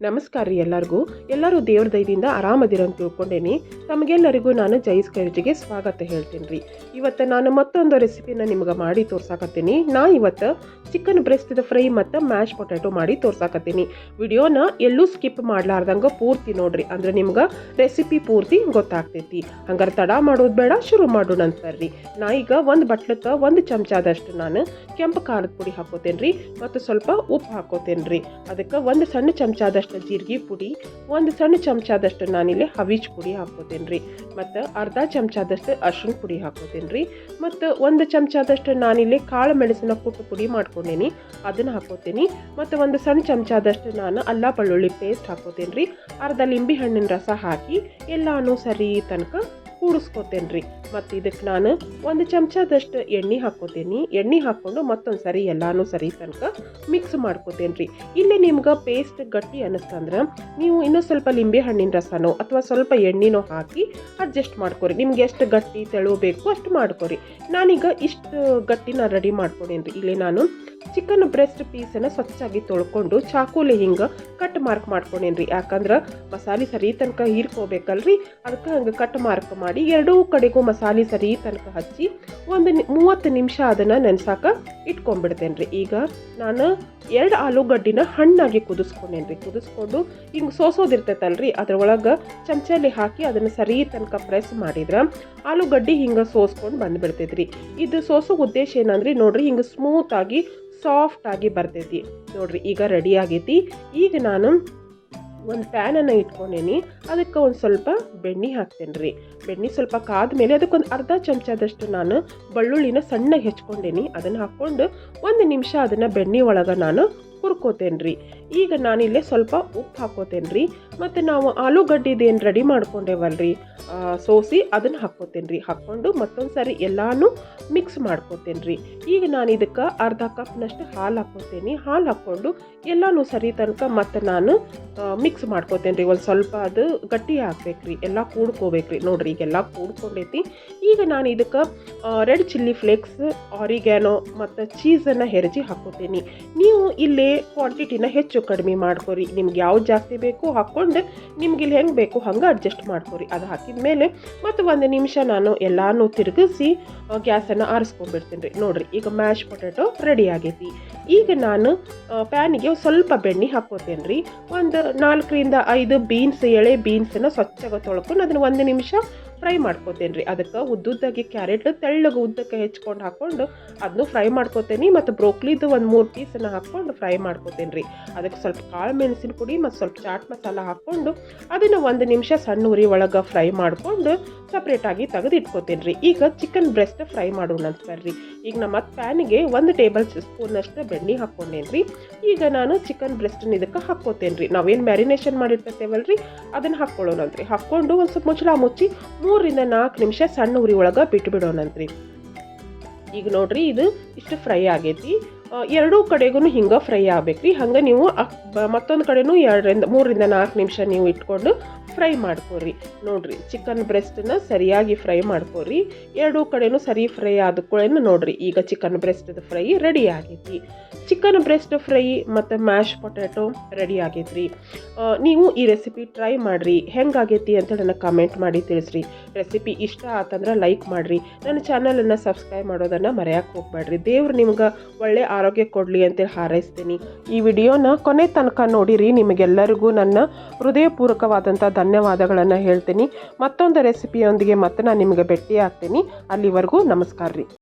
ನಮಸ್ಕಾರ ರೀ ಎಲ್ಲರೂ ದೇವ್ರ ದಯದಿಂದ ಆರಾಮದಿರ ಅಂತ ತಿಳ್ಕೊಂಡೇನಿ. ತಮಗೆಲ್ಲರಿಗೂ ನಾನು ಜೈಸ್ ಕೈಜಿಗೆ ಸ್ವಾಗತ ಹೇಳ್ತೀನಿ ರೀ. ಇವತ್ತು ನಾನು ಮತ್ತೊಂದು ರೆಸಿಪಿನ ನಿಮ್ಗೆ ಮಾಡಿ ತೋರ್ಸಾಕತ್ತೀನಿ. ನಾ ಇವತ್ತು ಚಿಕನ್ ಬ್ರೆಸ್ಟ್ ಫ್ರೈ ಮತ್ತು ಮ್ಯಾಶ್ ಪೊಟ್ಯಾಟೊ ಮಾಡಿ ತೋರ್ಸಾಕತ್ತೀನಿ. ವಿಡಿಯೋನ ಎಲ್ಲೂ ಸ್ಕಿಪ್ ಮಾಡ್ಲಾರ್ದಂಗೆ ಪೂರ್ತಿ ನೋಡ್ರಿ, ಅಂದ್ರೆ ನಿಮ್ಗೆ ರೆಸಿಪಿ ಪೂರ್ತಿ ಗೊತ್ತಾಗ್ತೈತಿ. ಹಂಗಾರೆ ತಡ ಮಾಡೋದು ಬೇಡ, ಶುರು ಮಾಡೋಣ ಅಂತಾರ್ರಿ. ನಾ ಈಗ ಒಂದು ಬಟ್ಲಕ್ಕೆ 1 ಚಮಚದಷ್ಟು ನಾನು ಕೆಂಪು ಖಾರದ ಪುಡಿ ಹಾಕೋತೇನೆ ರೀ, ಮತ್ತು ಸ್ವಲ್ಪ ಉಪ್ಪು ಹಾಕೋತೇನೆ ರೀ. ಅದಕ್ಕೆ 1 ಸಣ್ಣ ಚಮಚದಷ್ಟು ಜೀರಿಗೆ ಪುಡಿ, 1 ಸಣ್ಣ ಚಮಚದಷ್ಟು ನಾನಿಲ್ಲಿ ಹವಿಜ್ ಪುಡಿ ಹಾಕೋತೇನೆ ರೀ, ಮತ್ತು ಅರ್ಧ ಚಮಚದಷ್ಟು ಅರಿಶಿನ ಪುಡಿ ಹಾಕೋತೇನೆ ರೀ, ಮತ್ತು 1 ಚಮಚದಷ್ಟು ನಾನಿಲ್ಲಿ ಕಾಳು ಮೆಣಸಿನ ಕುಟ್ಟು ಪುಡಿ ಮಾಡ್ಕೊಂಡೇನಿ, ಅದನ್ನು ಹಾಕೋತೀನಿ. ಮತ್ತು 1 ಸಣ್ಣ ಚಮಚದಷ್ಟು ನಾನು ಅಲ್ಲ ಬೆಳ್ಳುಳ್ಳಿ ಪೇಸ್ಟ್ ಹಾಕೋತೇನೆ ರೀ. ಅರ್ಧ ಲಿಂಬೆ ಹಣ್ಣಿನ ರಸ ಹಾಕಿ ಎಲ್ಲಾನು ಸರಿ ತನಕ ಕೂಡಿಸ್ಕೋತೇನೆ ರೀ. ಮತ್ತು ಇದಕ್ಕೆ ನಾನು 1 ಚಮಚದಷ್ಟು ಎಣ್ಣೆ ಹಾಕೋತೀನಿ. ಎಣ್ಣೆ ಹಾಕ್ಕೊಂಡು ಮತ್ತೊಂದು ಸರಿ ಎಲ್ಲಾನು ಸರಿ ತನಕ ಮಿಕ್ಸ್ ಮಾಡ್ಕೋತೇನೆ ರೀ. ಇಲ್ಲಿ ನಿಮ್ಗೆ ಪೇಸ್ಟ್ ಗಟ್ಟಿ ಅನ್ನಿಸ್ತಂದ್ರೆ ನೀವು ಇನ್ನೂ ಸ್ವಲ್ಪ ಲಿಂಬೆ ಹಣ್ಣಿನ ರಸನೋ ಅಥವಾ ಸ್ವಲ್ಪ ಎಣ್ಣೆನೋ ಹಾಕಿ ಅಡ್ಜಸ್ಟ್ ಮಾಡ್ಕೊರಿ. ನಿಮ್ಗೆ ಎಷ್ಟು ಗಟ್ಟಿ ತೆಳು ಬೇಕು ಅಷ್ಟು ಮಾಡ್ಕೊರಿ. ನಾನೀಗ ಇಷ್ಟು ಗಟ್ಟಿನ ರೆಡಿ ಮಾಡ್ಕೊಂಡೇನಿ ರೀ. ಇಲ್ಲಿ ನಾನು ಚಿಕನ್ ಬ್ರೆಸ್ಟ್ ಪೀಸನ್ನು ಸ್ವಚ್ಛಾಗಿ ತೊಳ್ಕೊಂಡು ಚಾಕುಲಿ ಹಿಂಗೆ ಕಟ್ ಮಾರ್ಕ್ ಮಾಡ್ಕೊಂಡೇನಿ ರೀ. ಯಾಕಂದ್ರೆ ಮಸಾಲೆ ಸರಿ ತನಕ ಹೀರ್ಕೋಬೇಕಲ್ರಿ, ಅದಕ್ಕೆ ಹಂಗೆ ಕಟ್ ಮಾರ್ಕ್ ಮಾಡಿ ಎರಡೂ ಕಡೆಗೂ ಮಸಾಲೆ ಸರಿ ತನಕ ಹಚ್ಚಿ 30 ನಿಮಿಷ ಅದನ್ನು ನೆನೆಸಾಕ ಇಟ್ಕೊಂಡ್ಬಿಡ್ತೇನೆ ರೀ. ಈಗ ನಾನು 2 ಆಲೂಗಡ್ಡಿನ ಹಣ್ಣಾಗಿ ಕುದಿಸ್ಕೊಂಡೇನಿ ರೀ. ಕುದಿಸ್ಕೊಂಡು ಹಿಂಗೆ ಸೋಸೋದಿರ್ತೈತಲ್ರಿ, ಅದ್ರೊಳಗೆ ಚಮಚಲ್ಲಿ ಹಾಕಿ ಅದನ್ನು ಸರಿ ತನಕ ಪ್ರೆಸ್ ಮಾಡಿದ್ರೆ ಆಲೂಗಡ್ಡಿ ಹಿಂಗೆ ಸೋಸ್ಕೊಂಡು ಬಂದುಬಿಡ್ತೈತೆ ರೀ. ಇದು ಸೋಸೋ ಉದ್ದೇಶ ಏನಂದ್ರೆ ನೋಡ್ರಿ, ಹಿಂಗೆ ಸ್ಮೂತಾಗಿ ಸಾಫ್ಟಾಗಿ ಬರ್ತೈತಿ ನೋಡ್ರಿ. ಈಗ ರೆಡಿ ಆಗೈತಿ. ಈಗ ನಾನು ಒಂದು ಪ್ಯಾನನ್ನು ಇಟ್ಕೊಂಡೇನಿ. ಅದಕ್ಕೆ ಒಂದು ಸ್ವಲ್ಪ ಬೆಣ್ಣೆ ಹಾಕ್ತೇನೆ ರೀ. ಬೆಣ್ಣೆ ಸ್ವಲ್ಪ ಕಾದ್ಮೇಲೆ ಅದಕ್ಕೊಂದು ಅರ್ಧ ಚಮಚದಷ್ಟು ನಾನು ಬೆಳ್ಳುಳ್ಳಿನ ಸಣ್ಣಗೆ ಹೆಚ್ಕೊಂಡೇನಿ. ಅದನ್ನು ಹಾಕ್ಕೊಂಡು 1 ನಿಮಿಷ ಅದನ್ನು ಬೆಣ್ಣೆ ಒಳಗೆ ನಾನು ಹುರ್ಕೋತೇನೆ ರೀ. ಈಗ ನಾನಿಲ್ಲೇ ಸ್ವಲ್ಪ ಉಪ್ಪು ಹಾಕೋತೇನೆ ರೀ, ಮತ್ತು ನಾವು ಆಲೂಗಡ್ಡಿದೇನು ರೆಡಿ ಮಾಡ್ಕೊಂಡೇವಲ್ರಿ ಸೋಸಿ ಅದನ್ನು ಹಾಕ್ಕೋತೇನೆ ರೀ. ಹಾಕ್ಕೊಂಡು ಮತ್ತೊಂದು ಸಾರಿ ಎಲ್ಲಾನು ಮಿಕ್ಸ್ ಮಾಡ್ಕೋತೇನೆ ರೀ. ಈಗ ನಾನು ಇದಕ್ಕೆ ಅರ್ಧ ಕಪ್ನಷ್ಟು ಹಾಲು ಹಾಕ್ಕೋತೇನೆ. ಹಾಲು ಹಾಕ್ಕೊಂಡು ಎಲ್ಲಾನು ಸರಿ ತನಕ ಮತ್ತು ನಾನು ಮಿಕ್ಸ್ ಮಾಡ್ಕೋತೇನೆ ರೀ. ಒಂದು ಸ್ವಲ್ಪ ಅದು ಗಟ್ಟಿ ಹಾಕ್ಬೇಕ್ರಿ, ಎಲ್ಲ ಕೂಡ್ಕೋಬೇಕ್ರಿ. ನೋಡ್ರಿ ಈಗೆಲ್ಲ ಕೂಡ್ಕೊಂಡೈತಿ. ಈಗ ನಾನು ಇದಕ್ಕೆ ರೆಡ್ ಚಿಲ್ಲಿ ಫ್ಲೇಕ್ಸ್, ಆರಿಗ್ಯಾನೋ ಮತ್ತು ಚೀಸನ್ನು ಹೆರಜಿ ಹಾಕ್ಕೋತೇನೆ. ನೀವು ಇಲ್ಲಿ ಕ್ವಾಂಟಿಟಿನ ಹೆಚ್ಚು ಕಡಿಮೆ ಮಾಡ್ಕೊರಿ. ನಿಮ್ಗೆ ಯಾವ್ದು ಜಾಸ್ತಿ ಬೇಕು ಹಾಕ್ಕೊಂಡು ನಿಮ್ಗೆ ಇಲ್ಲಿ ಹೆಂಗೆ ಬೇಕು ಹಂಗೆ ಅಡ್ಜಸ್ಟ್ ಮಾಡ್ಕೊರಿ. ಅದು ಹಾಕಿದ ಮೇಲೆ ಮತ್ತು 1 ನಿಮಿಷ ನಾನು ಎಲ್ಲಾನು ತಿರುಗಿಸಿ ಗ್ಯಾಸನ್ನು ಆರಿಸ್ಕೊಂಡ್ಬಿಡ್ತೀನಿ ರೀ. ನೋಡ್ರಿ ಈಗ ಮ್ಯಾಶ್ ಪೊಟ್ಯಾಟೊ ರೆಡಿ ಆಗೈತಿ. ಈಗ ನಾನು ಪ್ಯಾನಿಗೆ ಸ್ವಲ್ಪ ಬೆಣ್ಣೆ ಹಾಕ್ಕೋತೇನೆ ರೀ. ಒಂದು 4ರಿಂದ 5 ಬೀನ್ಸ್, ಎಳೆ ಬೀನ್ಸನ್ನು ಸ್ವಚ್ಛಗೆ ತೊಳ್ಕೊಂಡು ಅದನ್ನು 1 ನಿಮಿಷ ಫ್ರೈ ಮಾಡ್ಕೋತೇನೆ ರೀ. ಅದಕ್ಕೆ ಉದ್ದುದ್ದಾಗಿ ಕ್ಯಾರೆಟ್ ತೆಳ್ಳಗೆ ಉದ್ದಕ್ಕೆ ಹೆಚ್ಕೊಂಡು ಹಾಕ್ಕೊಂಡು ಅದನ್ನು ಫ್ರೈ ಮಾಡ್ಕೋತೇನೆ. ಮತ್ತು ಬ್ರೋಕ್ಲಿದು 1-3 ಪೀಸನ್ನು ಹಾಕ್ಕೊಂಡು ಫ್ರೈ ಮಾಡ್ಕೋತೇನೆ ರೀ. ಅದಕ್ಕೆ ಸ್ವಲ್ಪ ಕಾಳು ಮೆಣಸಿನ ಪುಡಿ ಮತ್ತು ಸ್ವಲ್ಪ ಚಾಟ್ ಮಸಾಲ ಹಾಕ್ಕೊಂಡು ಅದನ್ನು 1 ನಿಮಿಷ ಸಣ್ಣ ಉರಿ ಒಳಗೆ ಫ್ರೈ ಮಾಡಿಕೊಂಡು ಸಪ್ರೇಟಾಗಿ ತೆಗೆದು ಇಟ್ಕೋತೇನೆ ರೀ. ಈಗ ಚಿಕನ್ ಬ್ರೆಸ್ಟ್ ಫ್ರೈ ಮಾಡೋಣ ಅಂತ ಬರ್ರಿ. ಈಗ ನಮ್ಮ ಪ್ಯಾನಿಗೆ 1 ಟೇಬಲ್ ಸ್ಪೂನಷ್ಟು ಬೆಣ್ಣೆ ಹಾಕ್ಕೊಂಡೇನಿ ರೀ. ಈಗ ನಾನು ಚಿಕನ್ ಬ್ರೆಸ್ಟನ್ನ ಇದಕ್ಕೆ ಹಾಕ್ಕೋತೇನೆ ರೀ. ನಾವೇನು ಮ್ಯಾರಿನೇಷನ್ ಮಾಡಿರ್ತೇವಲ್ರಿ ಅದನ್ನು ಹಾಕ್ಕೊಳ್ಳೋಣಂತ್ರಿ. ಹಾಕ್ಕೊಂಡು ಒಂದು ಸ್ವಲ್ಪ ಮುಚ್ಚಳ ಮುಚ್ಚಿ 3ರಿಂದ 4 ನಿಮಿಷ ಸಣ್ಣ ಉರಿ ಒಳಗೆ ಬಿಟ್ಬಿಡೋಣಂತ್ರಿ. ಈಗ ನೋಡ್ರಿ ಇದು ಇಷ್ಟು ಫ್ರೈ ಆಗೈತಿ. ಎರಡೂ ಕಡೆಗೂ ಹಿಂಗೆ ಫ್ರೈ ಆಗ್ಬೇಕ್ರಿ. ಹಂಗೆ ನೀವು ಮತ್ತೊಂದು ಕಡೆನೂ 2ರಿಂದ 3ರಿಂದ 4 ನಿಮಿಷ ನೀವು ಇಟ್ಕೊಂಡು ಫ್ರೈ ಮಾಡ್ಕೊರಿ. ನೋಡ್ರಿ ಚಿಕನ್ ಬ್ರೆಸ್ಟನ್ನ ಸರಿಯಾಗಿ ಫ್ರೈ ಮಾಡ್ಕೊರಿ. ಎರಡೂ ಕಡೆನೂ ಸರಿ ಫ್ರೈ ಆದ್ಕೊಳ್ಳೇನು ನೋಡ್ರಿ ಈಗ ಚಿಕನ್ ಬ್ರೆಸ್ಟದ ಫ್ರೈ ರೆಡಿ ಆಗೈತಿ. ಚಿಕನ್ ಬ್ರೆಸ್ಟ್ ಫ್ರೈ ಮತ್ತು ಮ್ಯಾಶ್ ಪೊಟ್ಯಾಟೊ ರೆಡಿ ಆಗೈತ್ರಿ. ನೀವು ಈ ರೆಸಿಪಿ ಟ್ರೈ ಮಾಡಿರಿ, ಹೆಂಗಾಗೈತಿ ಅಂತ ನನಗೆ ಕಮೆಂಟ್ ಮಾಡಿ ತಿಳಿಸ್ರಿ. ರೆಸಿಪಿ ಇಷ್ಟ ಆತಂದ್ರೆ ಲೈಕ್ ಮಾಡಿರಿ. ನನ್ನ ಚಾನಲನ್ನು ಸಬ್ಸ್ಕ್ರೈಬ್ ಮಾಡೋದನ್ನು ಮರೆಯೋಕ್ಕೆ ಹೋಗ್ಬೇಡ್ರಿ. ದೇವ್ರು ನಿಮ್ಗೆ ಒಳ್ಳೆ ಆರೋಗ್ಯ ಕೊಡಲಿ ಅಂತೇಳಿ ಹಾರೈಸ್ತೀನಿ. ಈ ವಿಡಿಯೋನ ಕೊನೆ ತನಕ ನೋಡಿರಿ. ನಿಮಗೆಲ್ಲರಿಗೂ ನನ್ನ ಹೃದಯಪೂರ್ವಕವಾದಂಥ ಧನ್ಯವಾದಗಳನ್ನು ಹೇಳ್ತೀನಿ. ಮತ್ತೊಂದು ರೆಸಿಪಿಯೊಂದಿಗೆ ಮತ್ತೆ ನಾನು ನಿಮಗೆ ಭೇಟಿ ಆಗ್ತೀನಿ. ಅಲ್ಲಿವರೆಗೂ ನಮಸ್ಕಾರ ರೀ.